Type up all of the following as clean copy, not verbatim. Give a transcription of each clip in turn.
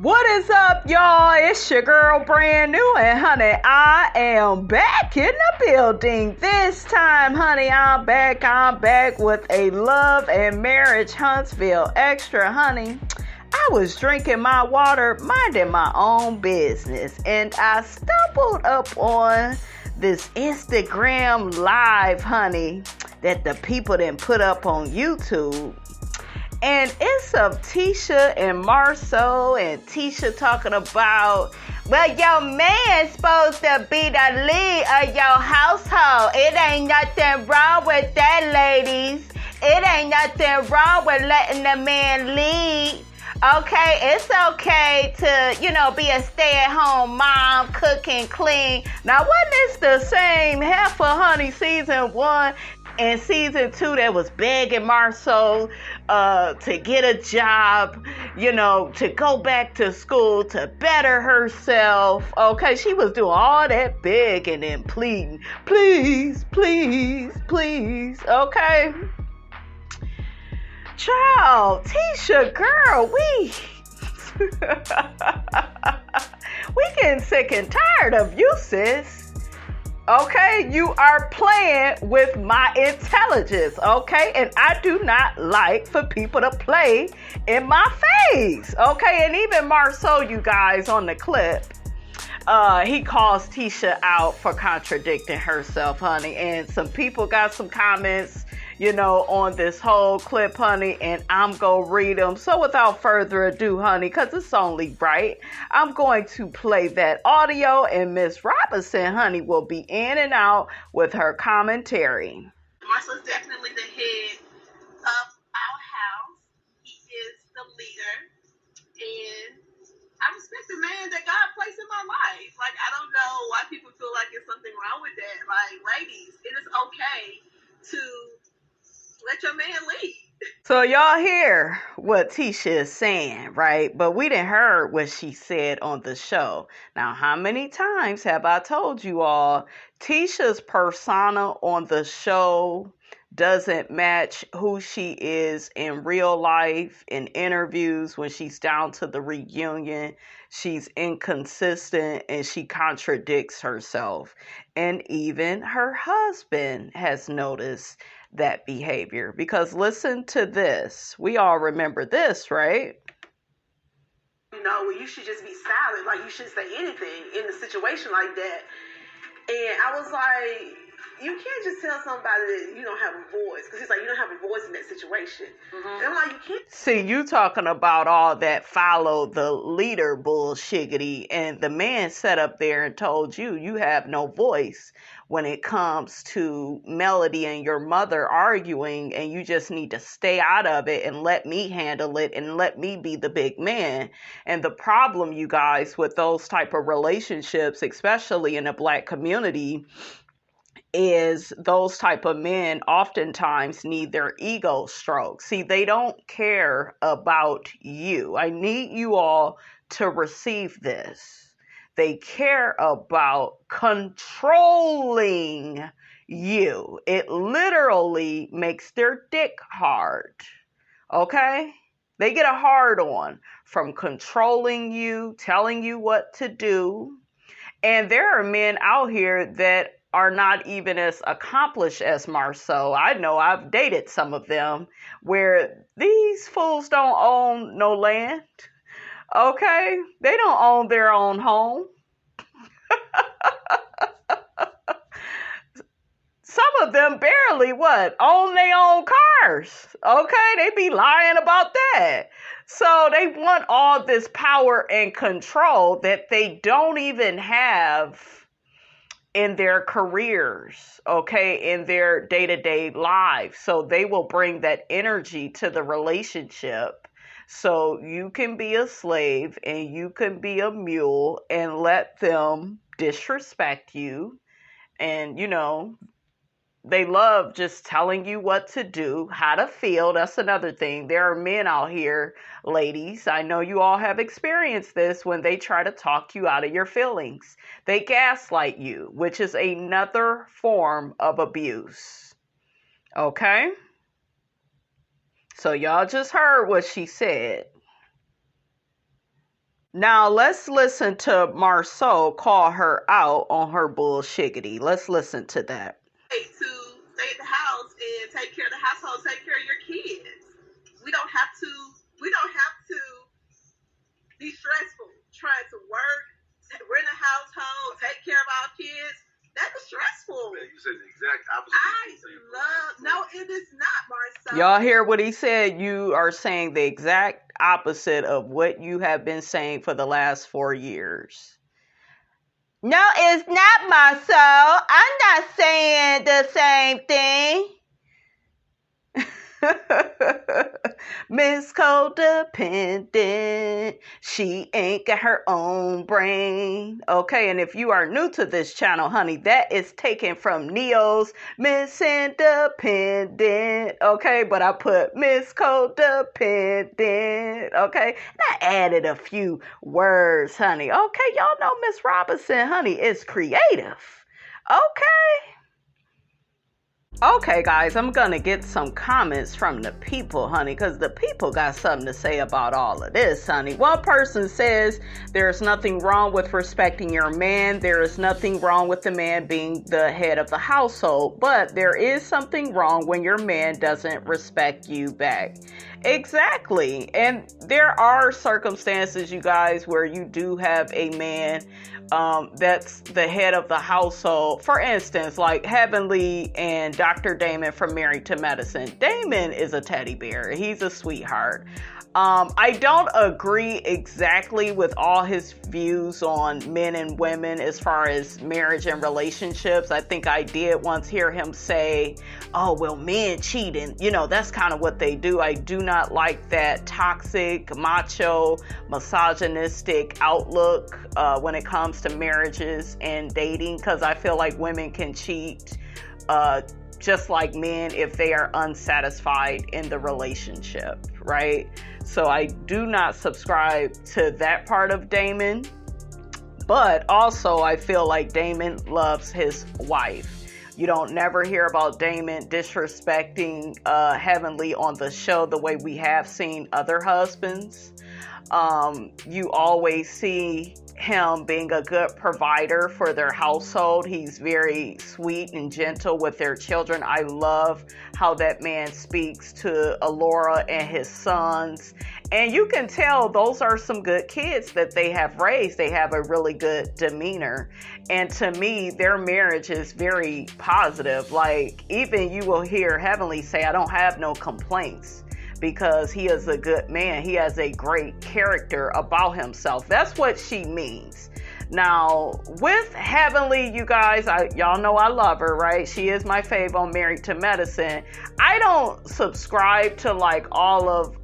What is up, y'all? It's your girl, brand new, and honey, I am back in the building. This time, honey, I'm back with a Love and Marriage Huntsville Extra, honey. I was drinking my water, minding my own business, and I stumbled up on this Instagram live, honey, that the people didn't put up on YouTube. And it's of Tisha and Marsau, and Tisha talking about, well, your man's supposed to be the lead of your household. It ain't nothing wrong with that, ladies. It ain't nothing wrong with letting the man lead. Okay, it's okay to, be a stay-at-home mom, cook and clean. Now, wasn't this the same heifer, honey, season 1 and season 2 that was begging Marsau to get a job, to go back to school, to better herself? Okay, she was doing all that begging and pleading. Please, please, please, okay? Child, Tisha, girl, we getting sick and tired of you, sis. Okay, you are playing with my intelligence, okay? And I do not like for people to play in my face, okay? And even Marsau, you guys, on the clip, he calls Tisha out for contradicting herself, honey. And some people got some comments, on this whole clip, honey, and I'm going to read them. So without further ado, honey, because it's only right, I'm going to play that audio, and Miss Robinson, honey, will be in and out with her commentary. Marsau is definitely the head of our house. He is the leader, and I respect the man that God placed in my life. Like, I don't know why people feel like there's something wrong with that. Like, ladies, it is okay to let your man lead. So y'all hear what Tisha is saying, right? But we didn't hear what she said on the show. Now, how many times have I told you all, Tisha's persona on the show doesn't match who she is in real life, in interviews, when she's down to the reunion. She's inconsistent and she contradicts herself. And even her husband has noticed that behavior. Because listen to this. We all remember this, right? You should just be silent. Like, you shouldn't say anything in a situation like that. And I was like, you can't just tell somebody that you don't have a voice. Because he's like, you don't have a voice in that situation. Mm-hmm. And I'm like, you can't. See, you talking about all that follow the leader bullshiggity. And the man sat up there and told you, you have no voice when it comes to Melody and your mother arguing, and you just need to stay out of it and let me handle it and let me be the big man. And the problem, you guys, with those type of relationships, especially in the Black community, is those type of men oftentimes need their ego stroked. See, they don't care about you. I need you all to receive this. They care about controlling you. It literally makes their dick hard. Okay? They get a hard on from controlling you, telling you what to do. And there are men out here that are not even as accomplished as Marsau. I know I've dated some of them where these fools don't own no land. Okay? They don't own their own home. Some of them barely own their own cars. Okay? They be lying about that. So they want all this power and control that they don't even have in their careers, okay, in their day-to-day lives. So they will bring that energy to the relationship. So you can be a slave and you can be a mule and let them disrespect you. And, they love just telling you what to do, how to feel. That's another thing. There are men out here, ladies, I know you all have experienced this, when they try to talk you out of your feelings. They gaslight you, which is another form of abuse. Okay? So y'all just heard what she said. Now let's listen to Marsau call her out on her bullshiggity. Let's listen to that. To stay at the house and take care of the household, take care of your kids. We don't have to be stressful trying to work, rent a household, take care of our kids. That is stressful. Man, you said the exact opposite. No, it is not, Marsau. Y'all hear what he said? You are saying the exact opposite of what you have been saying for the last 4 years. No, it's not, Marsau. I'm not saying the same thing. Miss Codependent, she ain't got her own brain. Okay, and if you are new to this channel, honey, that is taken from Neo's Miss Independent. Okay, but I put Miss Codependent. Okay, and I added a few words, honey. Okay, y'all know Miss Robinson, honey, is creative. Okay. Okay, guys, I'm going to get some comments from the people, honey, because the people got something to say about all of this, honey. One person says there's nothing wrong with respecting your man. There is nothing wrong with the man being the head of the household, but there is something wrong when your man doesn't respect you back. Exactly. And there are circumstances, you guys, where you do have a man that's the head of the household. For instance, like Heavenly and Dr. Damon from Married to Medicine. Damon is a teddy bear. He's a sweetheart. I don't agree exactly with all his views on men and women as far as marriage and relationships. I think I did once hear him say, oh, well, men cheating. You know, that's kind of what they do. I do not like that toxic, macho, misogynistic outlook when it comes to marriages and dating, because I feel like women can cheat just like men if they are unsatisfied in the relationship, right? So I do not subscribe to that part of Damon, but also I feel like Damon loves his wife. You don't never hear about Damon disrespecting Heavenly on the show the way we have seen other husbands. You always see him being a good provider for their household. He's very sweet and gentle with their children. I love how that man speaks to Alora and his sons. And you can tell those are some good kids that they have raised. They have a really good demeanor. And to me, their marriage is very positive. Like, even you will hear Heavenly say, I don't have no complaints, because he is a good man. He has a great character about himself. That's what she means. Now, with Heavenly, you guys, y'all know I love her, right? She is my fave on Married to Medicine. I don't subscribe to like all of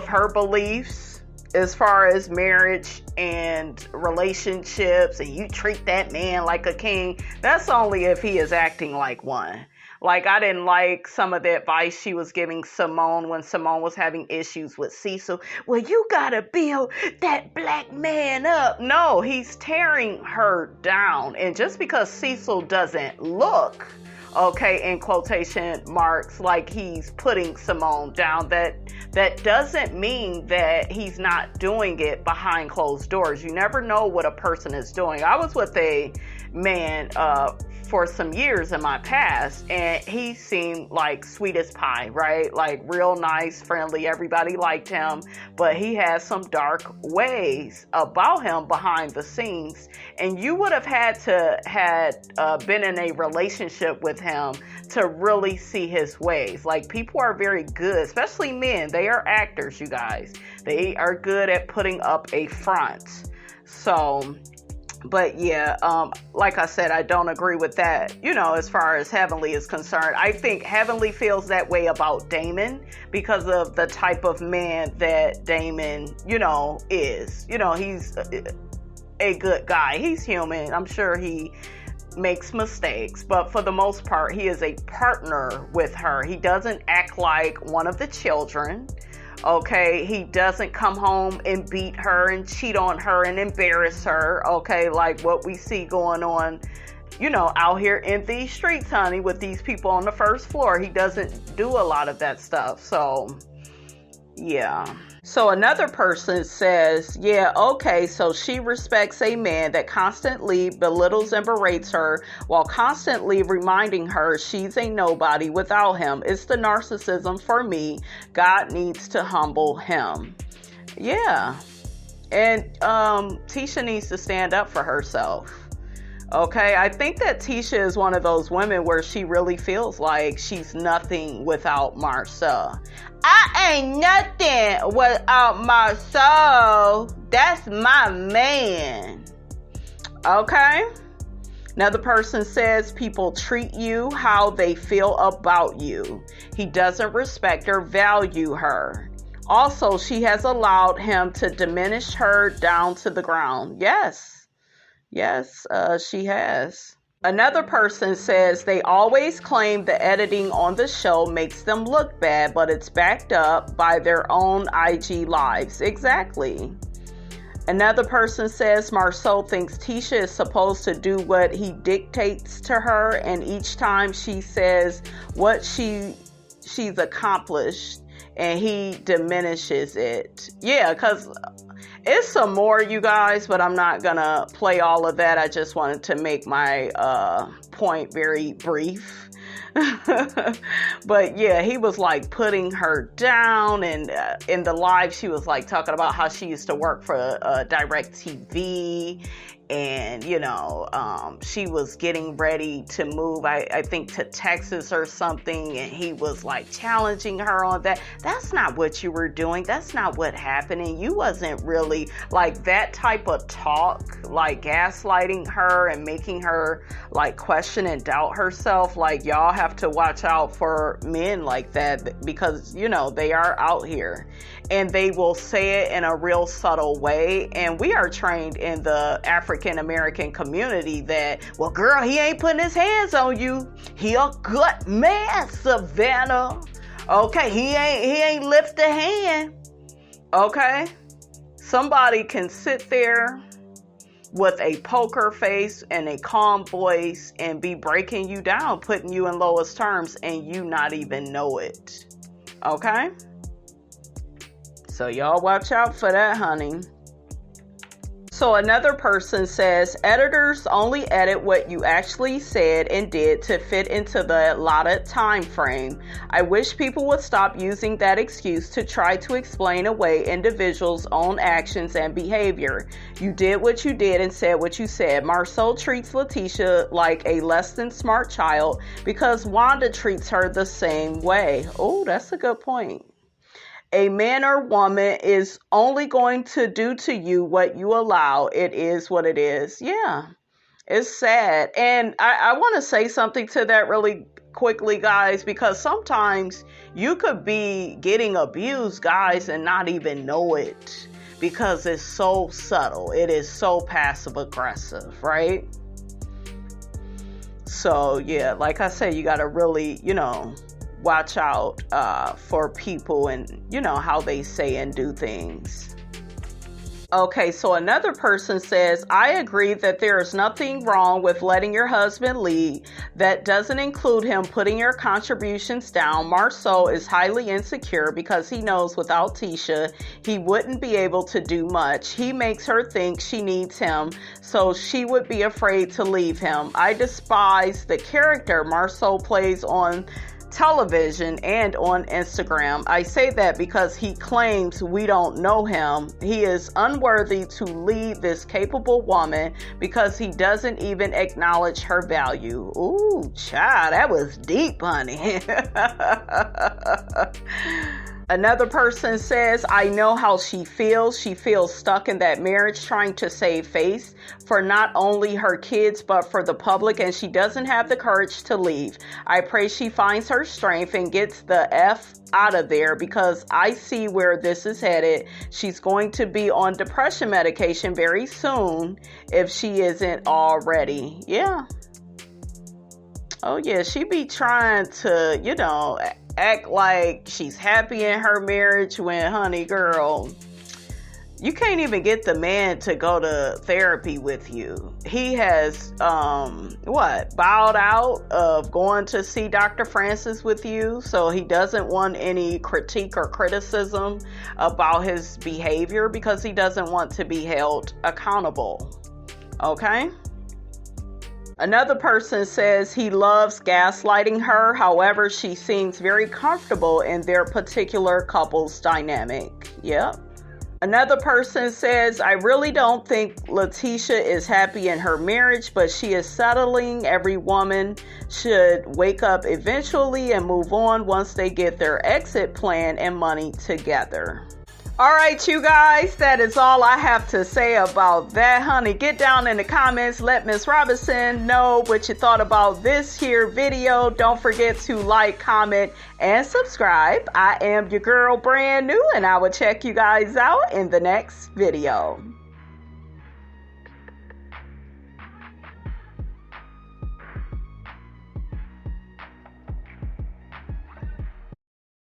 her beliefs as far as marriage and relationships, and you treat that man like a king. That's only if he is acting like one. Like, I didn't like some of the advice she was giving Simone when Simone was having issues with Cecil. Well, you gotta build that black man up. No, he's tearing her down. And just because Cecil doesn't look, okay, in quotation marks, like he's putting Simone down, that doesn't mean that he's not doing it behind closed doors. You never know what a person is doing. I was with a man for some years in my past, and he seemed like sweet as pie, right? Like real nice, friendly, everybody liked him, but he has some dark ways about him behind the scenes, and you would have had to been in a relationship with him to really see his ways. Like, people are very good, especially men. They are actors, you guys. They are good at putting up a front. So, but yeah, like I said, I don't agree with that, you know, as far as Heavenly is concerned. I think Heavenly feels that way about Damon because of the type of man that Damon, you know, is. You know, he's a good guy. He's human. I'm sure he makes mistakes, but for the most part, he is a partner with her. He doesn't act like one of the children. Okay, he doesn't come home and beat her and cheat on her and embarrass her, okay, like what we see going on, you know, out here in these streets, honey, with these people on the first floor. He doesn't do a lot of that stuff. So, yeah. So another person says, yeah, okay, so she respects a man that constantly belittles and berates her while constantly reminding her she's a nobody without him. It's the narcissism for me. God needs to humble him. Yeah. And Tisha needs to stand up for herself. Okay, I think that Tisha is one of those women where she really feels like she's nothing without Marsau. I ain't nothing without Marsau. That's my man. Okay? Another person says people treat you how they feel about you. He doesn't respect or value her. Also, she has allowed him to diminish her down to the ground. Yes, she has. Another person says they always claim the editing on the show makes them look bad, but it's backed up by their own IG lives. Exactly. Another person says Marsau thinks Tisha is supposed to do what he dictates to her, and each time she says what she's accomplished, and he diminishes it. Yeah, because it's some more, you guys, but I'm not going to play all of that. I just wanted to make my point very brief. But yeah, he was like putting her down, and in the live she was like talking about how she used to work for DirecTV, and she was getting ready to move, I think, to Texas or something, and he was like challenging her on that. That's not what you were doing. That's not what happened. And you wasn't really like that type of talk, like gaslighting her and making her like question and doubt herself. Like, y'all have to watch out for men like that, because they are out here and they will say it in a real subtle way. And we are trained in the African American community that, well, girl, he ain't putting his hands on you. He a good man, Savannah. Okay, he ain't lift a hand. Okay, somebody can sit there with a poker face and a calm voice and be breaking you down, putting you in lowest terms, and you not even know it. Okay? So y'all watch out for that, honey. So another person says, editors only edit what you actually said and did to fit into the allotted time frame. I wish people would stop using that excuse to try to explain away individuals' own actions and behavior. You did what you did and said what you said. Marsau treats Latisha like a less than smart child because Wanda treats her the same way. Oh, that's a good point. A man or woman is only going to do to you what you allow. It is what it is. Yeah, it's sad. And I want to say something to that really quickly, guys, because sometimes you could be getting abused, guys, and not even know it because it's so subtle. It is so passive aggressive, right? So, yeah, like I said, you got to really, watch out for people and how they say and do things. Okay, so another person says, I agree that there is nothing wrong with letting your husband lead. That doesn't include him putting your contributions down. Marsau is highly insecure because he knows without Tisha, he wouldn't be able to do much. He makes her think she needs him, so she would be afraid to leave him. I despise the character Marsau plays on television and on Instagram. I say that because he claims we don't know him. He is unworthy to lead this capable woman because he doesn't even acknowledge her value. Ooh, child, that was deep, honey. Another person says, I know how she feels. She feels stuck in that marriage, trying to save face for not only her kids, but for the public, and she doesn't have the courage to leave. I pray she finds her strength and gets the F out of there, because I see where this is headed. She's going to be on depression medication very soon if she isn't already. Yeah. Oh, yeah. She be trying to, act like she's happy in her marriage when, honey, girl, you can't even get the man to go to therapy with you. he has bowed out of going to see Dr. Francis with you, so he doesn't want any critique or criticism about his behavior because he doesn't want to be held accountable. Okay? Another person says he loves gaslighting her, however, she seems very comfortable in their particular couple's dynamic. Yep. Another person says, I really don't think Latisha is happy in her marriage, but she is settling. Every woman should wake up eventually and move on once they get their exit plan and money together. All right, you guys, that is all I have to say about that, honey. Get down in the comments. Let Miss Robinson know what you thought about this here video. Don't forget to like, comment, and subscribe. I am your girl, Brand New, and I will check you guys out in the next video.